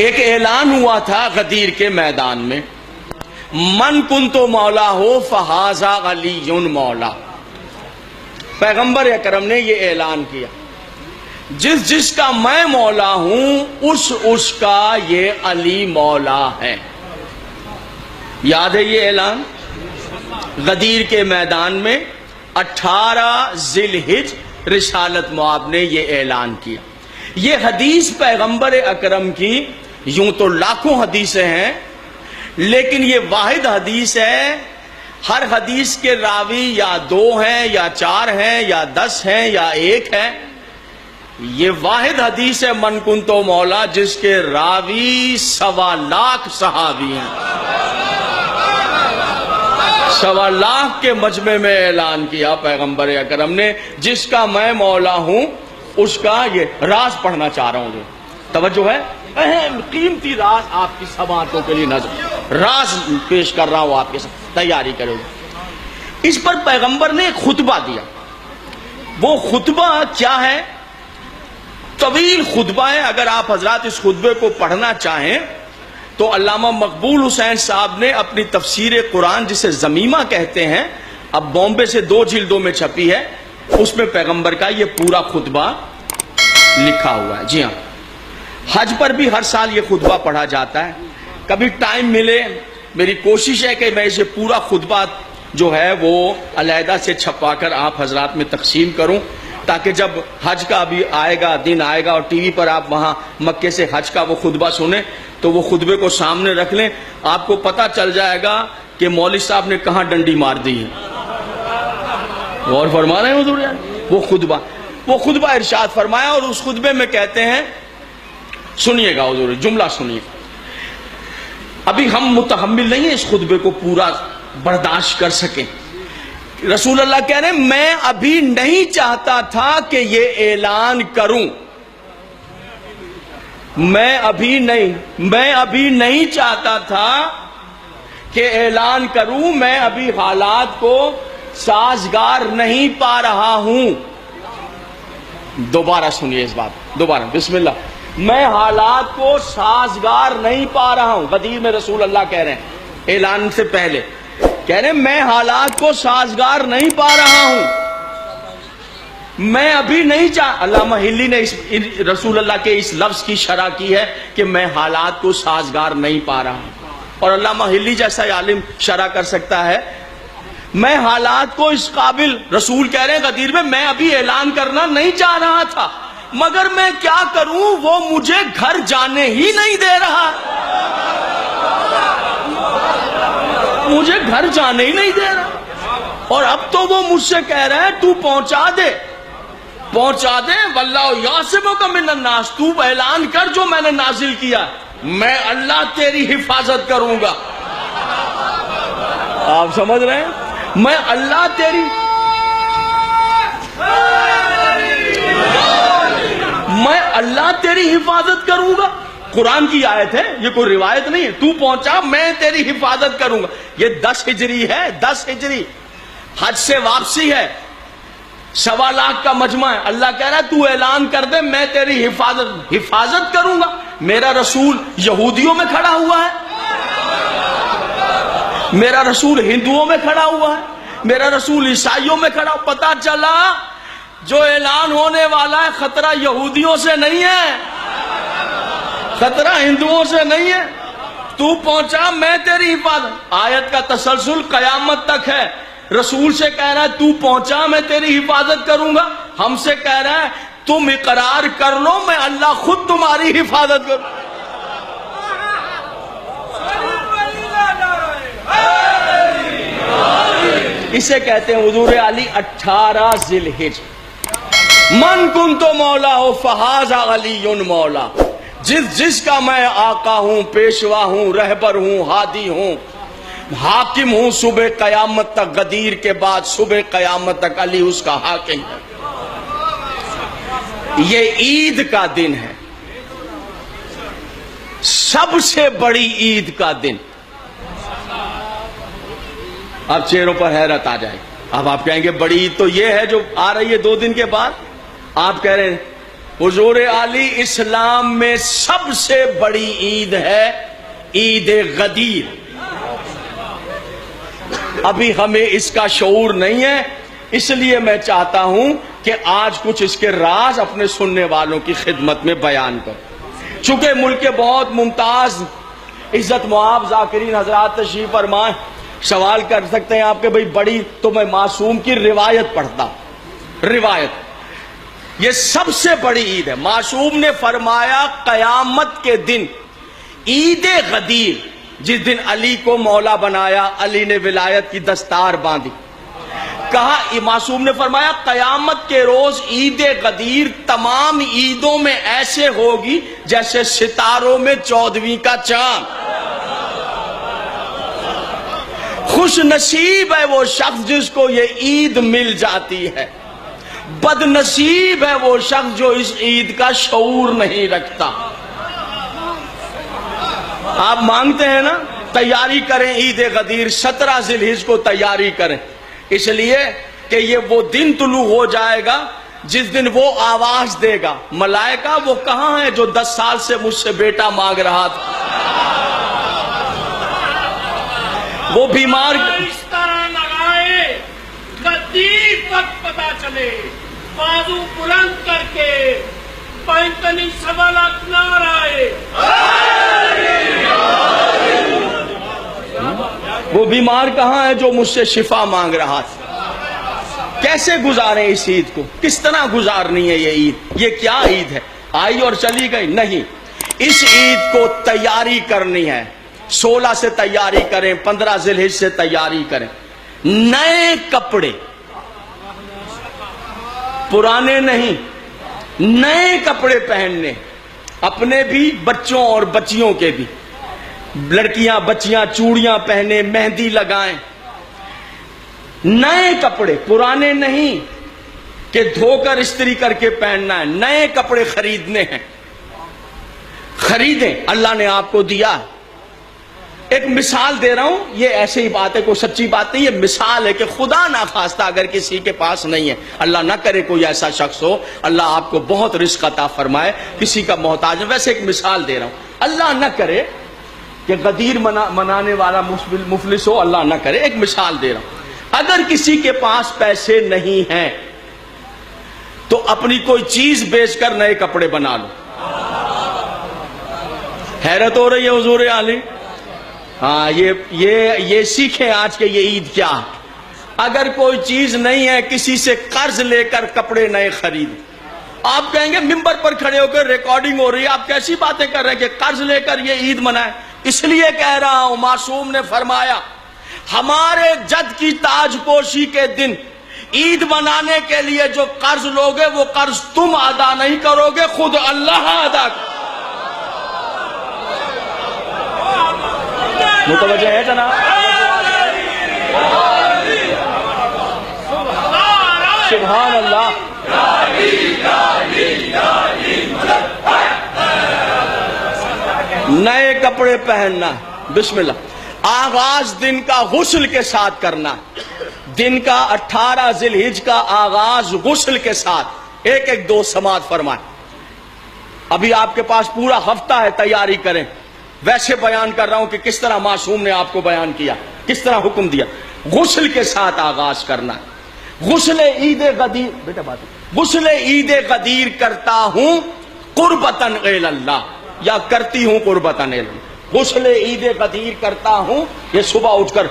ایک اعلان ہوا تھا غدیر کے میدان میں، من کنتو مولا ہو فہذا علی مولا۔ پیغمبر اکرم نے یہ اعلان کیا، جس کا میں مولا ہوں اس کا یہ علی مولا ہے۔ یاد ہے یہ اعلان؟ غدیر کے میدان میں 18 ذی الحجہ رسالت مآب نے یہ اعلان کیا۔ یہ حدیث پیغمبر اکرم کی یوں تو لاکھوں حدیثیں ہیں، لیکن یہ واحد حدیث ہے۔ ہر حدیث کے راوی یا 2 ہیں یا 4 ہیں یا 10 ہیں یا 1 ہے۔ یہ واحد حدیث ہے من کنتو مولا، جس کے راوی 1.25 لاکھ صحابی ہیں۔ 1.25 لاکھ کے مجمع میں اعلان کیا پیغمبر اکرم نے، جس کا میں مولا ہوں اس کا یہ راز پڑھنا چاہ رہا ہوں۔ جو توجہ ہے، اہم قیمتی راز آپ کی سماعتوں کے لیے نظر راز پیش کر رہا ہوں، آپ کے ساتھ تیاری کرو۔ اس پر پیغمبر نے ایک خطبہ دیا۔ وہ خطبہ کیا ہے؟ طویل خطبہ ہے۔ اگر آپ حضرات اس خطبے کو پڑھنا چاہیں تو علامہ مقبول حسین صاحب نے اپنی تفسیر قرآن، جسے زمیمہ کہتے ہیں، اب بامبے سے 2 جلدوں میں چھپی ہے، اس میں پیغمبر کا یہ پورا خطبہ لکھا ہوا ہے۔ جی ہاں، حج پر بھی ہر سال یہ خطبہ پڑھا جاتا ہے۔ کبھی ٹائم ملے، میری کوشش ہے کہ میں اسے پورا خطبہ جو ہے وہ علیحدہ سے چھپا کر آپ حضرات میں تقسیم کروں، تاکہ جب حج کا بھی آئے گا، دن آئے گا اور ٹی وی پر آپ وہاں مکے سے حج کا وہ خطبہ سنیں تو وہ خطبے کو سامنے رکھ لیں، آپ کو پتہ چل جائے گا کہ مولوی صاحب نے کہاں ڈنڈی مار دی ہے۔ غور فرما رہے ہیں حضور؟ وہ خطبہ ارشاد فرمایا، اور اس خطبے میں کہتے ہیں، سنیے گا حضور، جملہ سنیے۔ ابھی ہم متحمل نہیں ہیں اس خطبے کو پورا برداشت کر سکیں۔ رسول اللہ کہہ رہے ہیں، میں ابھی نہیں چاہتا تھا کہ یہ اعلان کروں، میں ابھی نہیں چاہتا تھا کہ اعلان کروں، میں ابھی حالات کو سازگار نہیں پا رہا ہوں۔ دوبارہ سنیے اس بات، دوبارہ بسم اللہ۔ میں حالات کو سازگار نہیں پا رہا ہوں۔ غدیر میں رسول اللہ کہہ رہے ہیں، اعلان سے پہلے کہہ رہے ہیں، میں حالات کو سازگار نہیں پا رہا ہوں، میں ابھی نہیں علامہ ہلی نے رسول اللہ کے اس لفظ کی شرح کی ہے کہ میں حالات کو سازگار نہیں پا رہا ہوں، اور علامہ ہلی جیسا عالم شرح کر سکتا ہے۔ میں حالات کو اس قابل، رسول کہہ رہے ہیں غدیر میں، میں ابھی اعلان کرنا نہیں چاہ رہا تھا، مگر میں کیا کروں، وہ مجھے گھر جانے ہی نہیں دے رہا، مجھے گھر جانے ہی نہیں دے رہا، اور اب تو وہ مجھ سے کہہ رہا ہے تو پہنچا دے واللہ یعصمک من الناس، تو اعلان کر جو میں نے نازل کیا، میں اللہ تیری حفاظت کروں گا۔ آپ سمجھ رہے ہیں؟ میں اللہ تیری حفاظت کروں گا۔ قرآن کی آیت ہے، یہ کوئی روایت نہیں ہے۔ تو پہنچا، میں تیری حفاظت کروں گا۔ یہ 10 ہجری ہے، 10 ہجری، حج سے واپسی ہے، 1.25 لاکھ کا مجمع ہے۔ اللہ کہہ رہا ہے تو اعلان کر دے، میں تیری حفاظت کروں گا۔ میرا رسول یہودیوں میں کھڑا ہوا ہے، میرا رسول ہندوؤں میں کھڑا ہوا ہے، میرا رسول عیسائیوں میں کھڑا ہوا۔ پتہ چلا جو اعلان ہونے والا ہے خطرہ یہودیوں سے نہیں ہے، خطرہ ہندوؤں سے نہیں ہے۔ تو پہنچا، میں تیری حفاظت۔ آیت کا تسلسل قیامت تک ہے۔ رسول سے کہہ رہا ہے تو پہنچا، میں تیری حفاظت کروں گا۔ ہم سے کہہ رہا ہے تم اقرار کر لو، میں اللہ خود تمہاری حفاظت کروں۔ اسے کہتے ہیں حضور علی 18 ذی الحجہ، من کنتو مولا ہو فہذا علی مولا، جس کا میں آقا ہوں، پیشوا ہوں، رہبر ہوں، ہادی ہوں، حاکم ہوں، صبح قیامت تک، غدیر کے بعد صبح قیامت تک علی اس کا حاکم ہے۔ یہ عید کا دن ہے، سب سے بڑی عید کا دن۔ اب چہروں پر حیرت آ جائے، اب آپ کہیں گے بڑی عید تو یہ ہے جو آ رہی ہے 2 دن کے بعد۔ آپ کہہ رہے ہیں حضور علی اسلام میں سب سے بڑی عید ہے عید غدیر. ابھی ہمیں اس کا شعور نہیں ہے، اس لیے میں چاہتا ہوں کہ آج کچھ اس کے راز اپنے سننے والوں کی خدمت میں بیان کروں. چونکہ ملک کے بہت ممتاز عزت مآب ذاکرین حضرات تشریف فرمائیں، سوال کر سکتے ہیں آپ کہ بھئی بڑی تو میں معصوم کی روایت پڑھتا. روایت یہ سب سے بڑی عید ہے. معصوم نے فرمایا قیامت کے دن عید غدیر، جس دن علی کو مولا بنایا، علی نے ولایت کی دستار باندھی، کہا معصوم نے فرمایا قیامت کے روز عید غدیر تمام عیدوں میں ایسے ہوگی جیسے ستاروں میں 14ویں کا چاند. خوش نصیب ہے وہ شخص جس کو یہ عید مل جاتی ہے، بد نصیب ہے وہ شخص جو اس عید کا شعور نہیں رکھتا. آپ مانگتے ہیں نا تیاری کریں عید غدیر، 17 ذی الحجہ کو تیاری کریں، اس لیے کہ یہ وہ دن طلوع ہو جائے گا جس دن وہ آواز دے گا، ملائکہ وہ کہاں ہے جو 10 سال سے مجھ سے بیٹا مانگ رہا تھا. وہ بیمار اس طرح لگائے غدیر تک پتا چلے، بازو بلند کر کے 45 سوا لاکھ نعرے. وہ بیمار کہاں ہے جو مجھ سے شفا مانگ رہا تھا. کیسے گزاریں اس عید کو؟ کس طرح گزارنی ہے یہ عید؟ یہ کیا عید ہے آئی اور چلی گئی؟ نہیں، اس عید کو تیاری کرنی ہے. 16 سے تیاری کریں، 15 ذی الحجہ سے تیاری کریں. نئے کپڑے، پرانے نہیں، نئے کپڑے پہننے، اپنے بھی بچوں اور بچیوں کے بھی. لڑکیاں بچیاں چوڑیاں پہنے، مہندی لگائیں. نئے کپڑے، پرانے نہیں کہ دھو کر استری کر کے پہننا ہے. نئے کپڑے خریدنے ہیں، خریدیں. اللہ نے آپ کو دیا. ایک مثال دے رہا ہوں، یہ ایسے ہی بات ہے، کوئی سچی بات نہیں، یہ مثال ہے کہ خدا ناخواستہ اگر کسی کے پاس نہیں ہے، اللہ نہ کرے کوئی ایسا شخص ہو، اللہ آپ کو بہت رزق عطا فرمائے، کسی کا محتاج ہے. ویسے ایک مثال دے رہا ہوں، اللہ نہ کرے کہ غدیر منانے والا مفلس ہو، اللہ نہ کرے. ایک مثال دے رہا ہوں، اگر کسی کے پاس پیسے نہیں ہیں تو اپنی کوئی چیز بیچ کر نئے کپڑے بنا لو. حیرت ہو رہی ہے حضور علی؟ ہاں، یہ سیکھیں آج کے یہ عید کیا. اگر کوئی چیز نہیں ہے، کسی سے قرض لے کر کپڑے نئے خرید. آپ کہیں گے ممبر پر کھڑے ہو کر ریکارڈنگ ہو رہی ہے، آپ کیسی باتیں کر رہے ہیں کہ قرض لے کر یہ عید منائے؟ اس لیے کہہ رہا ہوں، معصوم نے فرمایا ہمارے جد کی تاج پوشی کے دن عید منانے کے لیے جو قرض لوگے وہ قرض تم ادا نہیں کرو گے، خود اللہ ادا کرے. متوجہ ہے جناب؟ سبحان اللہ. نئے کپڑے پہننا، بسم اللہ. آغاز دن کا غسل کے ساتھ کرنا. دن کا 18 ذی الحجہ کا آغاز غسل کے ساتھ. ایک دو سماعت فرمائیں. ابھی آپ کے پاس پورا ہفتہ ہے، تیاری کریں. ویسے بیان کر رہا ہوں کہ کس طرح معصوم نے آپ کو بیان کیا، کس طرح حکم دیا. غسل کے ساتھ آغاز کرنا. غسل عید غدیر، بیٹا بات، غسل عید غدیر کرتا ہوں قربتاً الی اللہ، یا کرتی ہوں قربتاً الی اللہ. غسل عید غدیر کرتا ہوں، یہ صبح اٹھ کر.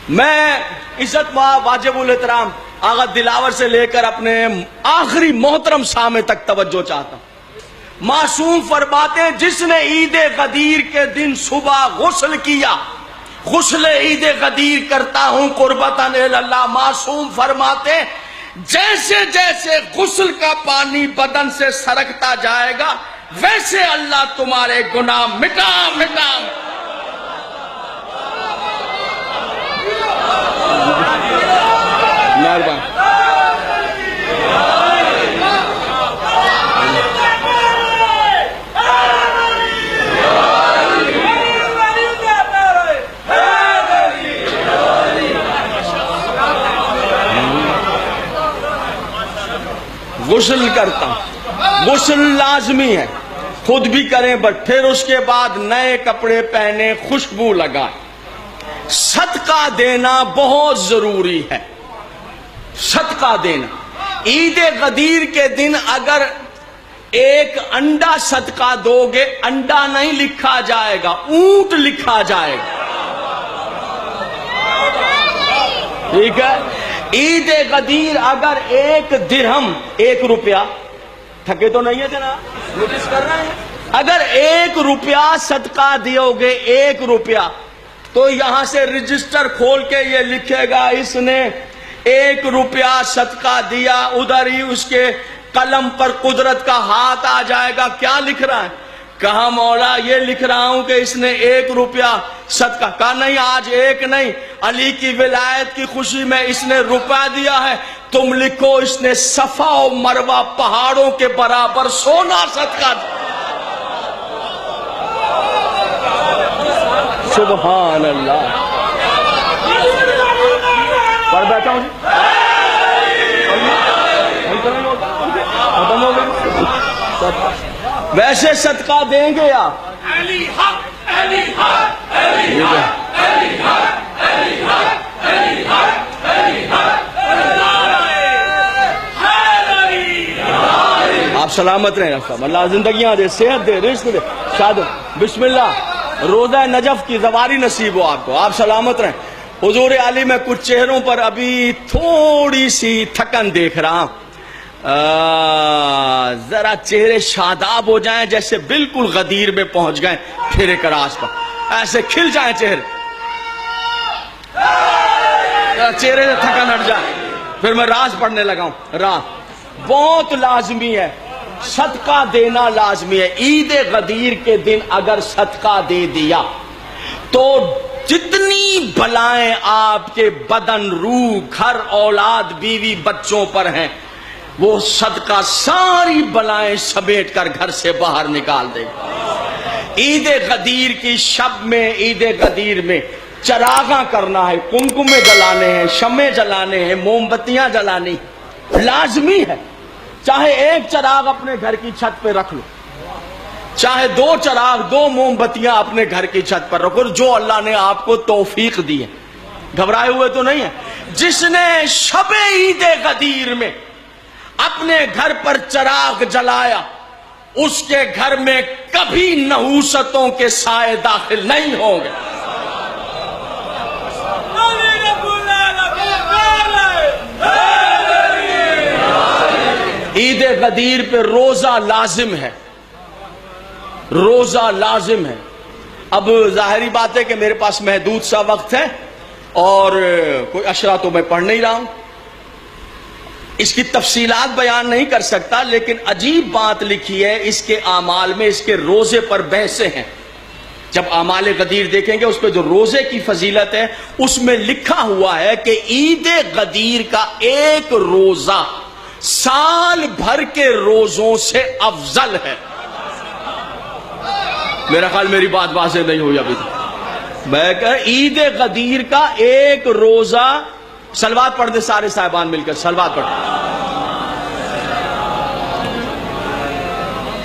میں عزت واجب الاحترام آغا دلاور سے لے کر اپنے آخری محترم سامع تک توجہ چاہتا ہوں. معصوم فرماتے جس نے عید غدیر کے دن صبح غسل کیا، غسل عید غدیر کرتا ہوں قربتاً الی اللہ. معصوم فرماتے جیسے جیسے غسل کا پانی بدن سے سرکتا جائے گا ویسے اللہ تمہارے گناہ مٹا مٹا. مہربان. غسل کرتا ہوں. غسل لازمی ہے، خود بھی کریں، بٹ پھر اس کے بعد نئے کپڑے پہنے، خوشبو لگائیں۔ صدقہ دینا بہت ضروری ہے، صدقہ دینا۔ عید غدیر کے دن اگر ایک انڈا صدقہ دو گے، انڈا نہیں لکھا جائے گا، اونٹ لکھا جائے گا، ٹھیک ہے؟ عید غدیر اگر ایک درہم، 1 روپیہ، تھکے تو نہیں ہے جناب، نوٹس کر رہے ہیں؟ اگر 1 روپیہ صدقہ دیو گے، 1 روپیہ، تو یہاں سے رجسٹر کھول کے یہ لکھے گا اس نے 1 روپیہ صدقہ دیا، ادھر ہی اس کے قلم پر قدرت کا ہاتھ آ جائے گا۔ کیا لکھ رہا ہے؟ کہا مولا یہ لکھ رہا ہوں کہ اس نے 1 روپیہ صدقہ۔ کہا نہیں، آج 1 نہیں، علی کی ولایت کی خوشی میں اس نے روپیہ دیا ہے، تم لکھو اس نے صفا و مروہ پہاڑوں کے برابر سونا صدقہ دیا۔ سبحان اللہ، پڑھ بیٹھا ہوں ویسے صدقہ دیں گے آپ؟ علی حق، علی حق، علی حق، علی حق، علی حق، علی حق، علی حق، آپ سلامت رہیں صاحب، اللہ زندگیاں دے، صحت دے، رزق دے، شاد۔ بسم اللہ، روزہ نجف کی زواری نصیب ہو آپ کو، آپ سلامت رہیں۔ حضور علی میں کچھ چہروں پر ابھی تھوڑی سی تھکن دیکھ رہا ہوں، ذرا چہرے شاداب ہو جائیں جیسے بالکل غدیر میں پہنچ گئے، پھر کراس پر ایسے کھل جائیں چہرے، چہرے سے تھکن ہٹ جائے۔ پھر میں راز پڑھنے لگا ہوں، راز بہت لازمی ہے، صدقہ دینا لازمی ہے۔ عید غدیر کے دن اگر صدقہ دے دیا تو جتنی بلائیں آپ کے بدن، روح، گھر، اولاد، بیوی، بچوں پر ہیں، وہ صدقہ ساری بلائیں سمیٹ کر گھر سے باہر نکال دے گا۔ عید غدیر کی شب میں، عید غدیر میں چراغاں کرنا ہے، کمکمے جلانے ہیں، شمع جلانے ہیں، موم بتیاں جلانی لازمی ہے۔ چاہے 1 چراغ اپنے گھر کی چھت پہ رکھ لو، چاہے 2 چراغ، 2 موم بتیاں اپنے گھر کی چھت پر رکھو، جو اللہ نے آپ کو توفیق دی ہے۔ گھبرائے ہوئے تو نہیں ہے؟ جس نے شب عید غدیر میں اپنے گھر پر چراغ جلایا، اس کے گھر میں کبھی نحوستوں کے سائے داخل نہیں ہوں گے۔ عید غدیر پہ روزہ لازم ہے، روزہ لازم ہے۔ اب ظاہری بات ہے کہ میرے پاس محدود سا وقت ہے اور کوئی اشرا تو میں پڑھ نہیں رہا ہوں، اس کی تفصیلات بیان نہیں کر سکتا، لیکن عجیب بات لکھی ہے اس کے اعمال میں، اس کے روزے پر بحثیں ہیں۔ جب اعمال غدیر دیکھیں گے اس پہ جو روزے کی فضیلت ہے، اس میں لکھا ہوا ہے کہ عید غدیر کا 1 روزہ سال بھر کے روزوں سے افضل ہے۔ میرا خیال میری بات واضح نہیں ہوئی ابھی تک۔ میں کہ عید غدیر کا 1 روزہ، صلوات پڑھ دے سارے صاحبان مل کر، صلوات پڑھ،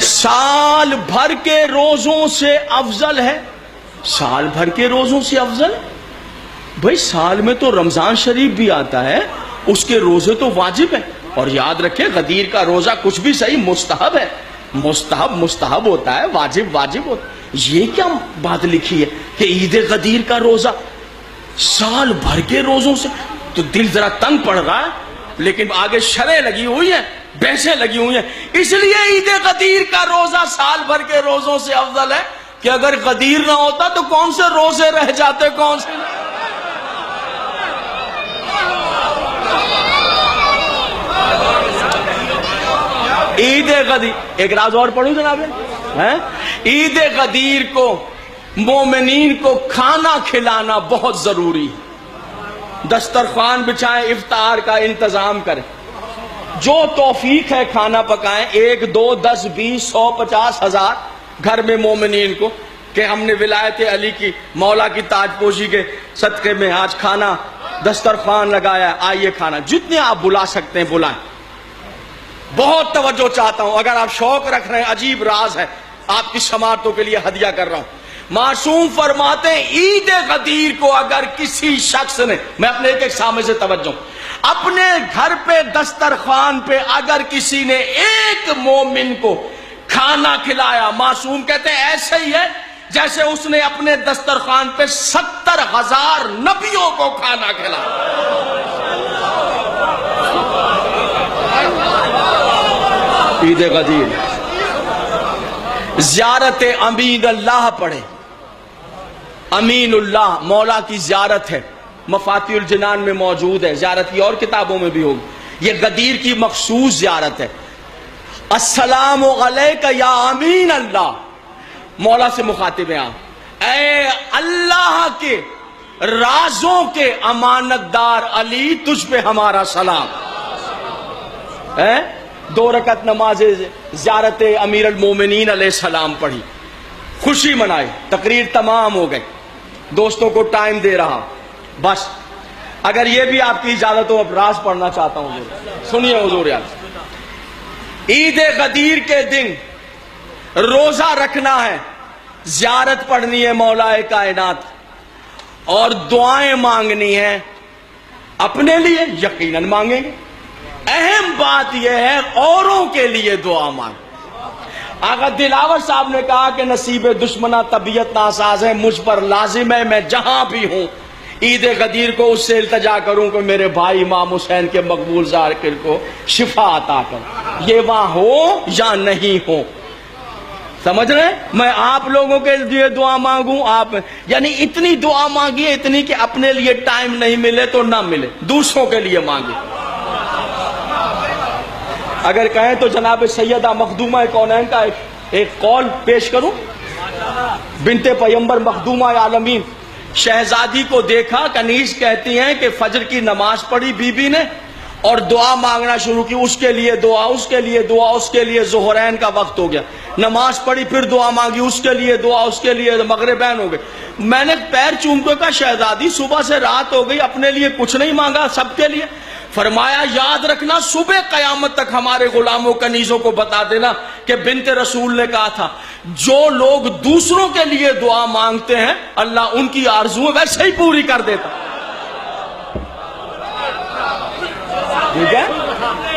سال بھر کے روزوں سے افضل ہے۔ سال بھر کے روزوں سے افضل ہے؟ بھائی سال میں تو رمضان شریف بھی آتا ہے، اس کے روزے تو واجب ہے، اور یاد رکھیں غدیر کا روزہ کچھ بھی صحیح مستحب ہے، مستحب ہوتا ہے، واجب ہوتا ہے۔ یہ کیا بات لکھی ہے کہ عید غدیر کا روزہ سال بھر کے روزوں سے؟ تو دل ذرا تنگ پڑ رہا ہے، لیکن آگے شرح لگی ہوئی ہیں، بحثیں لگی ہوئی ہیں، اس لیے عید غدیر کا روزہ سال بھر کے روزوں سے افضل ہے کہ اگر غدیر نہ ہوتا تو کون سے روزے رہ جاتے، کون سے نہ۔ عید غدیر، ایک راز اور پڑھوں جناب، عید غدیر کو مومنین کو کھانا کھلانا بہت ضروری ہے۔ دسترخوان بچھائیں، افطار کا انتظام کریں، جو توفیق ہے کھانا پکائیں، 1 2 10 20 100 50 1000 گھر میں مومنین کو، کہ ہم نے ولایت علی کی، مولا کی تاج پوشی کے صدقے میں آج کھانا دسترخوان لگایا، آئیے کھانا، جتنے آپ بلا سکتے ہیں بلائیں۔ بہت توجہ چاہتا ہوں، اگر آپ شوق رکھ رہے ہیں، عجیب راز ہے، آپ کی سماعتوں کے لیے ہدیہ کر رہا ہوں۔ معصوم فرماتے ہیں عید غدیر کو اگر کسی شخص نے، میں اپنے ایک سامنے سے توجہ، اپنے گھر پہ دسترخوان پہ اگر کسی نے ایک مومن کو کھانا کھلایا، معصوم کہتے ہیں ایسے ہی ہے جیسے اس نے اپنے دسترخوان پہ 70,000 نبیوں کو کھانا کھلایا۔ عید غدیر، زیارت امین اللہ پڑھے، امین اللہ مولا کی زیارت ہے، مفاتیح الجنان میں موجود ہے، زیارت کی اور کتابوں میں بھی ہوگی، یہ غدیر کی مخصوص زیارت ہے۔ السلام علیکہ یا امین اللہ، مولا سے مخاطب ہیں آپ، اے اللہ کے رازوں کے امانت دار علی، تجھ پہ ہمارا سلام۔ 2 رکعت نماز زیارت امیر المومنین علیہ السلام پڑھی، خوشی منائی، تقریر تمام ہو گئی، دوستوں کو ٹائم دے رہا، بس اگر یہ بھی آپ کی اجازت ہو اب راز پڑھنا چاہتا ہوں حضور، سنیے حضور یار۔ عید غدیر کے دن روزہ رکھنا ہے، زیارت پڑھنی ہے مولا کائنات، اور دعائیں مانگنی ہے، اپنے لیے یقیناً مانگیں گے، اہم بات یہ ہے اوروں کے لیے دعا مانگ۔ آقا دلاور صاحب نے کہا کہ نصیب دشمنہ طبیعت ناساز ہے، مجھ پر لازم ہے میں جہاں بھی ہوں عید غدیر کو اس سے التجا کروں کہ میرے بھائی امام حسین کے مقبول ذاکر کو شفا عطا کر، یہ وہاں ہو یا نہیں ہو، سمجھ رہے ہیں؟ میں آپ لوگوں کے لیے دعا مانگوں، آپ یعنی اتنی دعا مانگیے اتنی کہ اپنے لیے ٹائم نہیں ملے تو نہ ملے، دوسروں کے لیے مانگے۔ اگر کہیں تو جناب سیدہ مخدومہ کونین کا ایک قول پیش کروں، بنت پیمبر مخدومہ عالمین، شہزادی کو دیکھا، کنیز کہتی ہیں کہ فجر کی نماز پڑھی بی بی نے اور دعا مانگنا شروع کی، اس کے لیے دعا، اس کے لیے دعا، اس کے لیے ظہرین کا وقت ہو گیا، نماز پڑھی پھر دعا مانگی، اس کے لیے دعا، اس کے لیے مغربین ہو گئے۔ میں نے پیر چوم کے کہا شہزادی صبح سے رات ہو گئی، اپنے لیے کچھ نہیں مانگا، سب کے لیے؟ فرمایا یاد رکھنا صبح قیامت تک ہمارے غلاموں کنیزوں کو بتا دینا کہ بنت رسول نے کہا تھا جو لوگ دوسروں کے لیے دعا مانگتے ہیں اللہ ان کی آرزویں ویسے ہی پوری کر دیتا۔ ٹھیک ہے،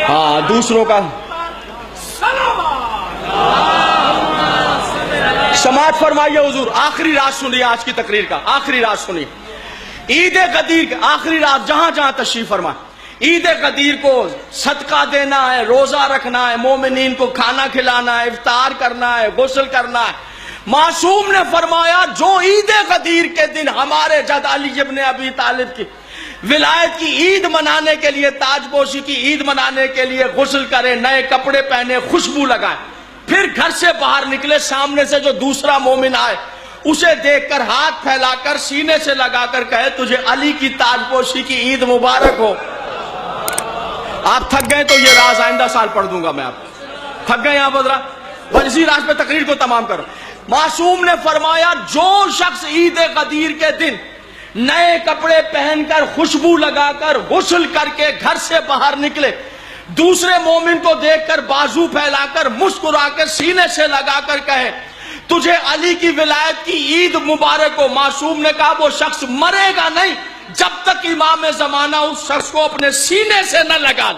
ہاں دوسروں کا سماعت فرمائیے حضور۔ آخری راز سنیے آج کی تقریر کا، آخری راز سنیے، عید غدیر کا آخری راز، جہاں جہاں تشریف فرمائے، عید غدیر کو صدقہ دینا ہے، روزہ رکھنا ہے، مومنین کو کھانا کھلانا ہے، افطار کرنا ہے، غسل کرنا ہے۔ معصوم نے فرمایا جو عید غدیر کے دن ہمارے جد علی ابن ابی طالب کی ولایت کی عید منانے کے لیے، تاج پوشی کی عید منانے کے لیے غسل کرے، نئے کپڑے پہنے، خوشبو لگائے، پھر گھر سے باہر نکلے، سامنے سے جو دوسرا مومن آئے اسے دیکھ کر ہاتھ پھیلا کر سینے سے لگا کر کہے تجھے علی کی تاج پوشی کی عید مبارک ہو۔ آپ تھک گئے تو یہ راز آئندہ سال پڑھ دوں گا میں، آپ تھک گئے آپ حضرات، بس اسی راز پہ تقریر کو تمام کرو۔ معصوم نے فرمایا جو شخص عید غدیر کے دن نئے کپڑے پہن کر، خوشبو لگا کر، غسل کر کے گھر سے باہر نکلے، دوسرے مومن کو دیکھ کر بازو پھیلا کر مسکرا کر سینے سے لگا کر کہے تجھے علی کی ولایت کی عید مبارک ہو، معصوم نے کہا وہ شخص مرے گا نہیں جب تک امام زمانہ اس شخص کو اپنے سینے سے نہ لگا۔